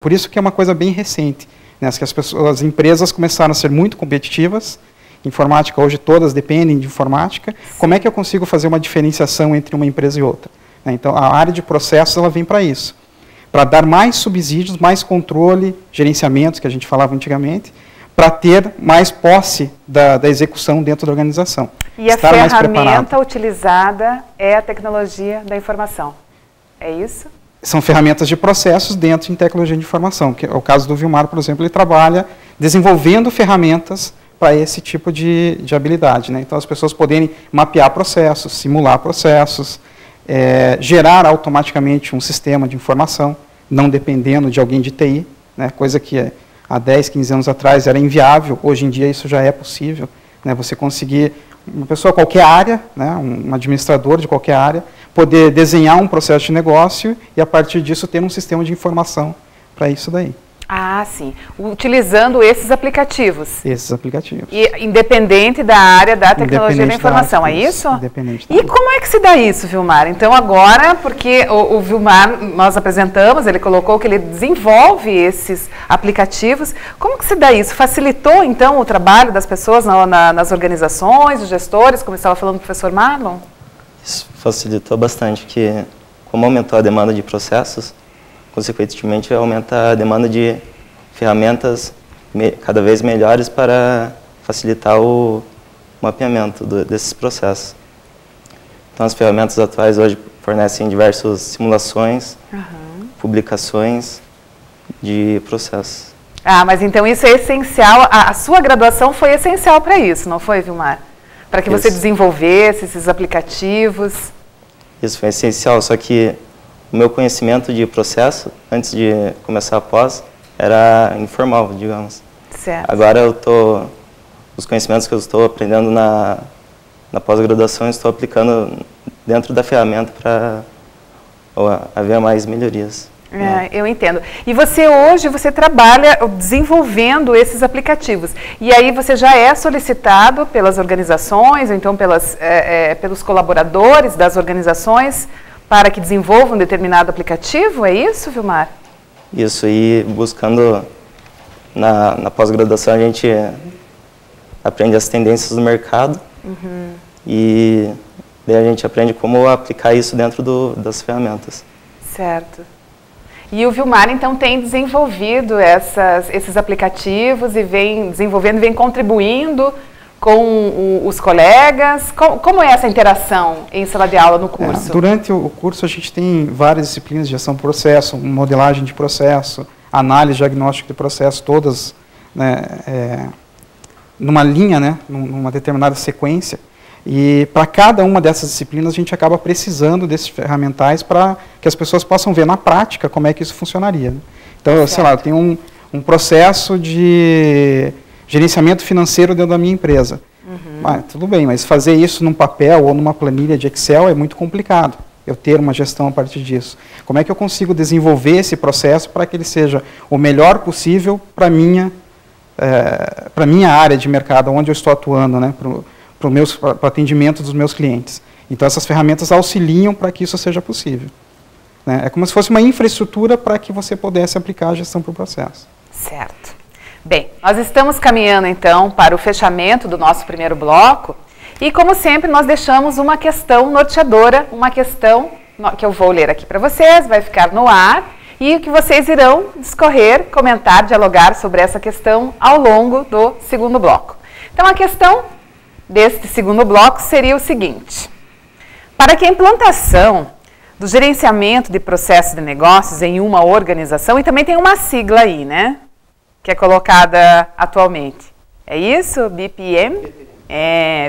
Por isso que é uma coisa bem recente, né? Que as empresas começaram a ser muito competitivas. Informática, hoje todas dependem de informática. Como é que eu consigo fazer uma diferenciação entre uma empresa e outra? Então, a área de processos ela vem para isso, para dar mais subsídios, mais controle, gerenciamento, que a gente falava antigamente, para ter mais posse da execução dentro da organização. E a ferramenta utilizada é a tecnologia da informação, é isso? São ferramentas de processos dentro de tecnologia de informação, que é o caso do Vilmar, por exemplo, ele trabalha desenvolvendo ferramentas para esse tipo de habilidade, né? Então, as pessoas poderem mapear processos, simular processos, gerar automaticamente um sistema de informação, não dependendo de alguém de TI, né? Coisa que há 10, 15 anos atrás era inviável, hoje em dia isso já é possível, né? Você conseguir, uma pessoa qualquer área, né? Um administrador de qualquer área, poder desenhar um processo de negócio e, a partir disso, ter um sistema de informação para isso daí. Ah, sim. Utilizando esses aplicativos. Esses aplicativos. E independente da área da tecnologia da informação, é isso? Independente. E como é que se dá isso, Vilmar? Então agora, porque o Vilmar, nós apresentamos, ele colocou que ele desenvolve esses aplicativos. Como que se dá isso? Facilitou, então, o trabalho das pessoas nas organizações, dos gestores, como estava falando o professor Marlon? Isso facilitou bastante, que como aumentou a demanda de processos, consequentemente aumenta a demanda de ferramentas cada vez melhores para facilitar o mapeamento desses processos. Então, as ferramentas atuais hoje fornecem diversas simulações, publicações de processos. Ah, mas então isso é essencial, a sua graduação foi essencial para isso, não foi, Vilmar? Para que você desenvolvesse esses aplicativos. Isso foi essencial, só que o meu conhecimento de processo, antes de começar a pós, era informal, digamos. Certo. Agora os conhecimentos que eu estou aprendendo na pós-graduação, estou aplicando dentro da ferramenta para haver mais melhorias. Eu entendo. E hoje você trabalha desenvolvendo esses aplicativos. E aí você já é solicitado pelas organizações, ou então pelos colaboradores das organizações, para que desenvolva um determinado aplicativo, é isso, Vilmar? Isso, e buscando, na pós-graduação a gente aprende as tendências do mercado, e daí a gente aprende como aplicar isso dentro das ferramentas. Certo. E o Vilmar, então, tem desenvolvido esses aplicativos e vem desenvolvendo, vem contribuindo com os colegas? Como é essa interação em sala de aula no curso? Durante o curso a gente tem várias disciplinas de gestão de processo, modelagem de processo, análise diagnóstica de processo, todas, né, numa linha, né, numa determinada sequência. E para cada uma dessas disciplinas a gente acaba precisando desses ferramentais para que as pessoas possam ver na prática como é que isso funcionaria, né? Então, sei lá, eu tenho um processo de gerenciamento financeiro dentro da minha empresa. Tudo bem, mas fazer isso num papel ou numa planilha de Excel é muito complicado. Eu ter uma gestão a partir disso. Como é que eu consigo desenvolver esse processo para que ele seja o melhor possível para a minha área de mercado, onde eu estou atuando, né, para o atendimento dos meus clientes. Então, essas ferramentas auxiliam para que isso seja possível, né? É como se fosse uma infraestrutura para que você pudesse aplicar a gestão para o processo. Certo. Bem, nós estamos caminhando então para o fechamento do nosso primeiro bloco e, como sempre, nós deixamos uma questão norteadora, uma questão que eu vou ler aqui para vocês, vai ficar no ar e que vocês irão discorrer, comentar, dialogar sobre essa questão ao longo do segundo bloco. Então, a questão deste segundo bloco seria o seguinte: para que a implantação do gerenciamento de processos de negócios em uma organização, e também tem uma sigla aí, né? Que é colocada atualmente. É isso? BPM?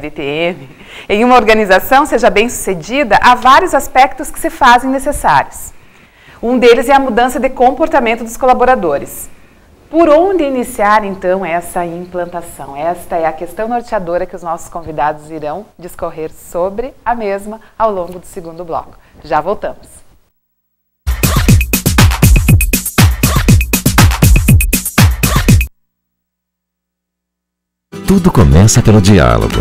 BPM. Em uma organização seja bem sucedida, há vários aspectos que se fazem necessários. Um deles é a mudança de comportamento dos colaboradores. Por onde iniciar, então, essa implantação? Esta é a questão norteadora que os nossos convidados irão discorrer sobre a mesma ao longo do segundo bloco. Já voltamos. Tudo começa pelo diálogo.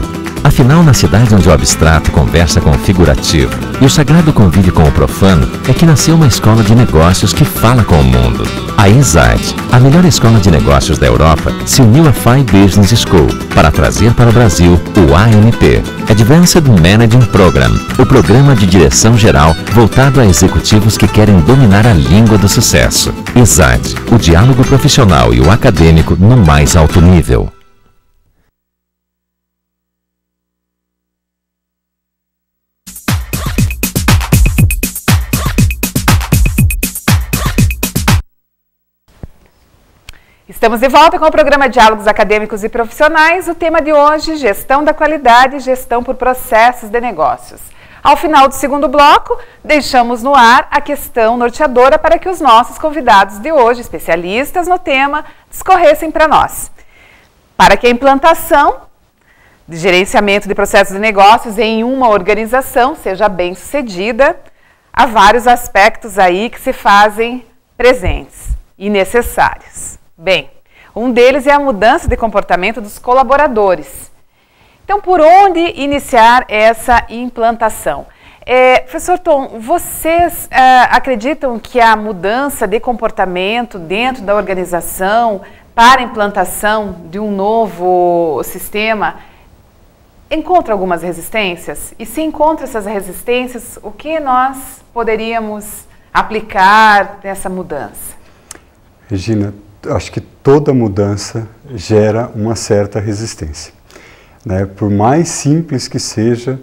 Afinal, na cidade onde o abstrato conversa com o figurativo e o sagrado convive com o profano, é que nasceu uma escola de negócios que fala com o mundo. A INSIDE, a melhor escola de negócios da Europa, se uniu à FI Business School para trazer para o Brasil o AMP, Advanced Managing Program, o programa de direção geral voltado a executivos que querem dominar a língua do sucesso. INSIDE, o diálogo profissional e o acadêmico no mais alto nível. Estamos de volta com o programa Diálogos Acadêmicos e Profissionais. O tema de hoje, gestão da qualidade e gestão por processos de negócios. Ao final do segundo bloco, deixamos no ar a questão norteadora para que os nossos convidados de hoje, especialistas no tema, discorressem para nós. Para que a implantação de gerenciamento de processos de negócios em uma organização seja bem sucedida, há vários aspectos aí que se fazem presentes e necessários. Bem, um deles é a mudança de comportamento dos colaboradores. Então, por onde iniciar essa implantação? Professor Tom, vocês acreditam que a mudança de comportamento dentro da organização para a implantação de um novo sistema encontra algumas resistências? E se encontra essas resistências, o que nós poderíamos aplicar nessa mudança? Regina, acho que toda mudança gera uma certa resistência, né? Por mais simples que seja,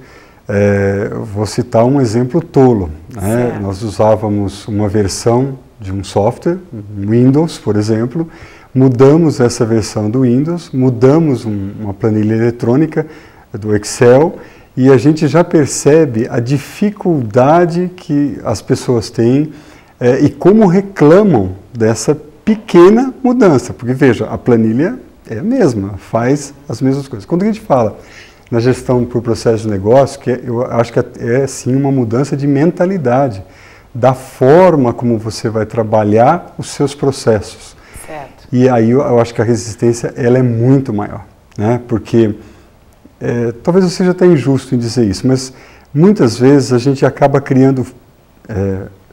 vou citar um exemplo tolo, né? Nós usávamos uma versão de um software, Windows, por exemplo, mudamos essa versão do Windows, mudamos uma planilha eletrônica do Excel e a gente já percebe a dificuldade que as pessoas têm e como reclamam dessa pequena mudança, porque veja, a planilha é a mesma, faz as mesmas coisas. Quando a gente fala na gestão por processo de negócio, que eu acho que é sim uma mudança de mentalidade, da forma como você vai trabalhar os seus processos. Certo. E aí eu acho que a resistência ela é muito maior, né? Porque talvez eu seja até injusto em dizer isso, mas muitas vezes a gente acaba criando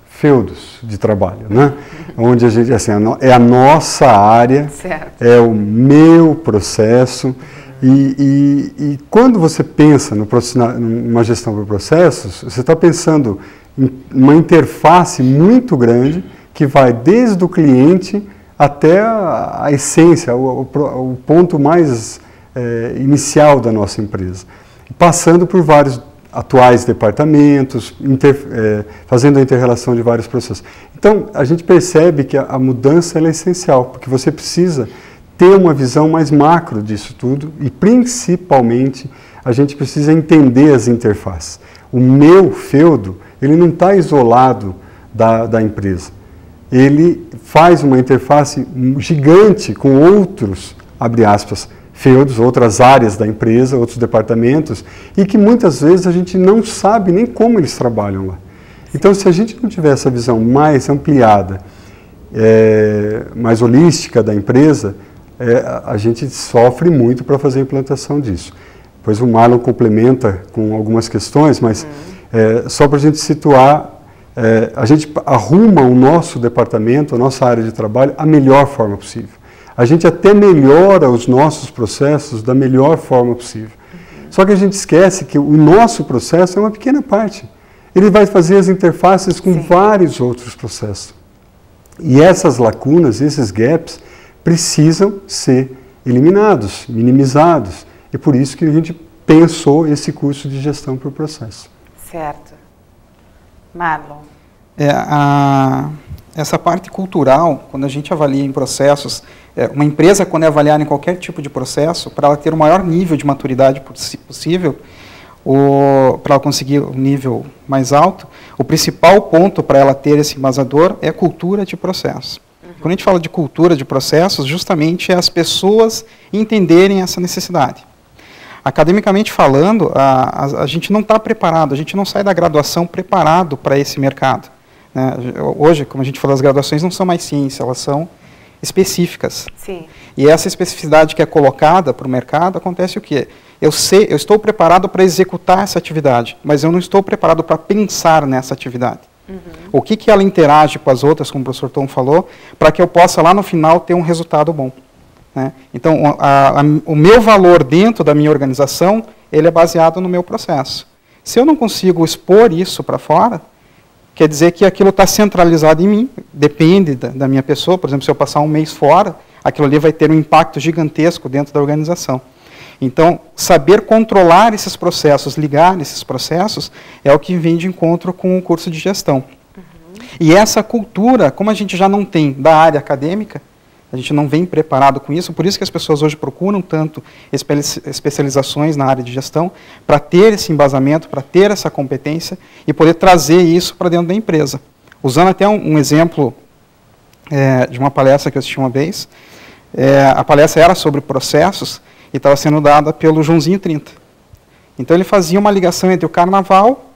feudos de trabalho, né? Onde a gente, assim, é a nossa área, certo. É o meu processo, e quando você pensa numa gestão por processos, você está pensando em uma interface muito grande que vai desde o cliente até a essência, o ponto mais inicial da nossa empresa, passando por vários atuais departamentos, fazendo a inter-relação de vários processos. Então, a gente percebe que a mudança ela é essencial, porque você precisa ter uma visão mais macro disso tudo e, principalmente, a gente precisa entender as interfaces. O meu feudo, ele não está isolado da empresa. Ele faz uma interface gigante com outros, abre aspas, feudos, outras áreas da empresa, outros departamentos, e que muitas vezes a gente não sabe nem como eles trabalham lá. Então, se a gente não tiver essa visão mais ampliada, mais holística da empresa, a gente sofre muito para fazer a implantação disso. Depois o Marlon complementa com algumas questões, mas só para a gente situar, a gente arruma o nosso departamento, a nossa área de trabalho, a melhor forma possível. A gente até melhora os nossos processos da melhor forma possível. Só que a gente esquece que o nosso processo é uma pequena parte. Ele vai fazer as interfaces com vários outros processos. E essas lacunas, esses gaps, precisam ser eliminados, minimizados. E por isso que a gente pensou esse curso de gestão por processo. Certo. Marlon. Essa parte cultural, quando a gente avalia em processos, uma empresa, quando é avaliada em qualquer tipo de processo, para ela ter o maior nível de maturidade possível, para ela conseguir um nível mais alto, o principal ponto para ela ter esse embasador é a cultura de processo. Quando a gente fala de cultura de processos, justamente é as pessoas entenderem essa necessidade. Academicamente falando, a gente não está preparado, a gente não sai da graduação preparado para esse mercado. Né? Hoje, como a gente falou, as graduações não são mais ciência, elas são específicas. Sim. E essa especificidade que é colocada para o mercado, acontece o quê? Eu estou preparado para executar essa atividade, mas eu não estou preparado para pensar nessa atividade. O que ela interage com as outras, como o professor Tom falou, para que eu possa lá no final ter um resultado bom. Né? Então, o meu valor dentro da minha organização, ele é baseado no meu processo. Se eu não consigo expor isso para fora, quer dizer que aquilo está centralizado em mim, depende da minha pessoa. Por exemplo, se eu passar um mês fora, aquilo ali vai ter um impacto gigantesco dentro da organização. Então, saber controlar esses processos, ligar esses processos, é o que vem de encontro com o curso de gestão. E essa cultura, como a gente já não tem da área acadêmica, a gente não vem preparado com isso, por isso que as pessoas hoje procuram tanto especializações na área de gestão, para ter esse embasamento, para ter essa competência e poder trazer isso para dentro da empresa. Usando até um exemplo de uma palestra que eu assisti uma vez, a palestra era sobre processos e estava sendo dada pelo Joãozinho 30. Então ele fazia uma ligação entre o carnaval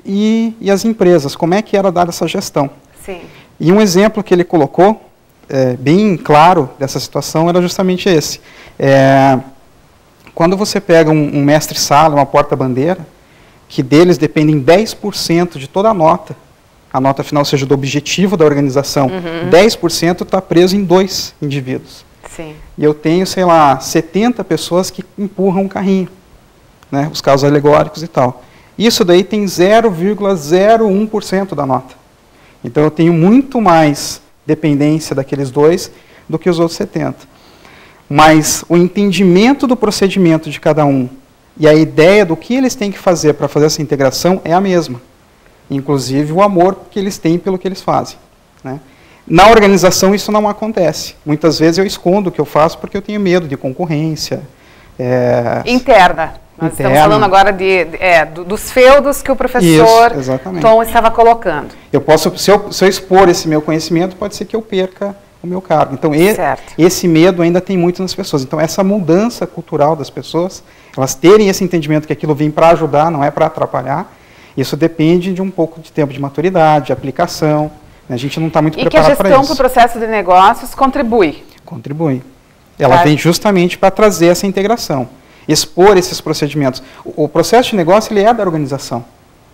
e as empresas, como é que era dada essa gestão. Sim. E um exemplo que ele colocou, bem claro dessa situação, era justamente esse. Quando você pega um mestre-sala, uma porta-bandeira, que deles dependem 10% de toda a nota final, seja do objetivo da organização, 10% está preso em 2 indivíduos. Sim. E eu tenho, sei lá, 70 pessoas que empurram um carrinho, né, os carros alegóricos e tal. Isso daí tem 0,01% da nota. Então eu tenho muito mais dependência daqueles 2 do que os outros 70. Mas o entendimento do procedimento de cada um e a ideia do que eles têm que fazer para fazer essa integração é a mesma. Inclusive o amor que eles têm pelo que eles fazem. Né? Na organização isso não acontece. Muitas vezes eu escondo o que eu faço porque eu tenho medo de concorrência. Interna. Nós estamos falando agora dos feudos que o professor Tom estava colocando. Eu posso, se eu expor esse meu conhecimento, pode ser que eu perca o meu cargo. Então, esse medo ainda tem muito nas pessoas. Então, essa mudança cultural das pessoas, elas terem esse entendimento que aquilo vem para ajudar, não é para atrapalhar, isso depende de um pouco de tempo de maturidade, de aplicação. Né? A gente não está muito preparado para isso. E que a gestão para o processo de negócios contribui? Contribui. Ela vem justamente para trazer essa integração. Expor esses procedimentos. O processo de negócio ele é da organização,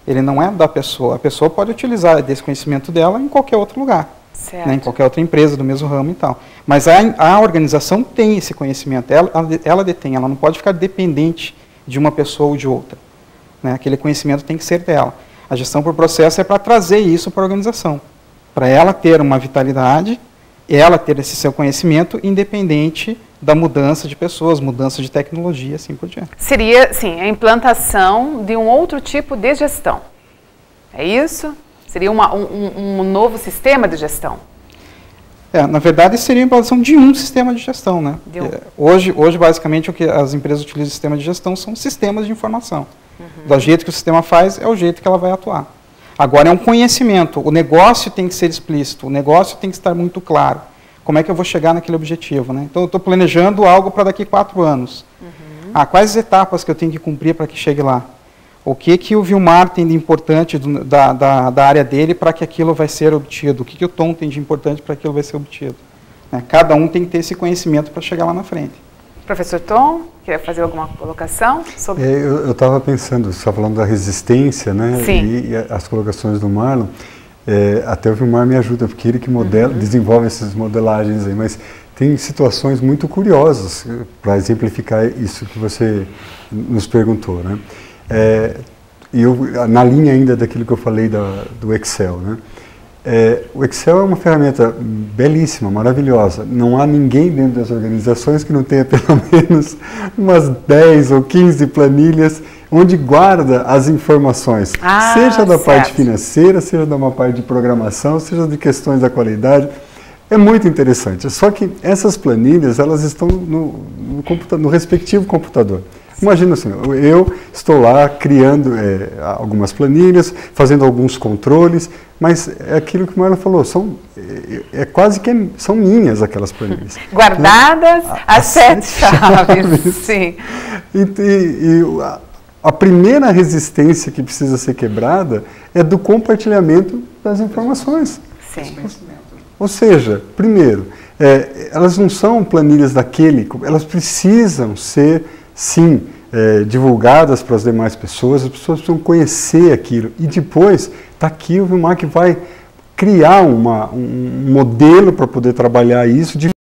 ele não é da pessoa. A pessoa pode utilizar desse conhecimento dela em qualquer outro lugar, né, em qualquer outra empresa do mesmo ramo e tal. Mas a organização tem esse conhecimento, ela detém, ela não pode ficar dependente de uma pessoa ou de outra. Né, aquele conhecimento tem que ser dela. A gestão por processo é para trazer isso para a organização, para ela ter uma vitalidade, ela ter esse seu conhecimento independente da mudança de pessoas, mudança de tecnologia, assim por diante. Seria, sim, a implantação de um outro tipo de gestão. É isso? Seria um novo sistema de gestão? Na verdade, seria a implantação de um sistema de gestão. Né? Hoje, basicamente, o que as empresas utilizam de sistema de gestão são sistemas de informação. Do jeito que o sistema faz, é o jeito que ela vai atuar. Agora, é um conhecimento. O negócio tem que ser explícito, o negócio tem que estar muito claro. Como é que eu vou chegar naquele objetivo? Né? Então, eu estou planejando algo para daqui 4 anos. Quais as etapas que eu tenho que cumprir para que chegue lá? O que o Vilmar tem de importante da área dele para que aquilo vai ser obtido? O que o Tom tem de importante para que aquilo vai ser obtido? Né? Cada um tem que ter esse conhecimento para chegar lá na frente. Professor Tom, quer fazer alguma colocação? Sobre... Eu estava pensando, você está falando da resistência, né? Sim. E as colocações do Marlon. Até o Vilmar me ajuda, porque ele que desenvolve essas modelagens aí, mas tem situações muito curiosas para exemplificar isso que você nos perguntou, né? Na linha ainda daquilo que eu falei do Excel, né? O Excel é uma ferramenta belíssima, maravilhosa. Não há ninguém dentro das organizações que não tenha pelo menos umas 10 ou 15 planilhas onde guarda as informações, seja da parte financeira, seja de uma parte de programação, seja de questões da qualidade. É muito interessante. Só que essas planilhas, elas estão no respectivo computador. Imagina assim, eu estou lá criando algumas planilhas, fazendo alguns controles, mas é aquilo que o Marlon falou, quase que são minhas aquelas planilhas. Guardadas as 7 chaves. Sim. E a primeira resistência que precisa ser quebrada é do compartilhamento das informações. Sim. Ou seja, primeiro, elas não são planilhas elas precisam ser, sim, divulgadas para as demais pessoas, as pessoas precisam conhecer aquilo. E depois, está aqui o Vilmar que vai criar um modelo para poder trabalhar isso de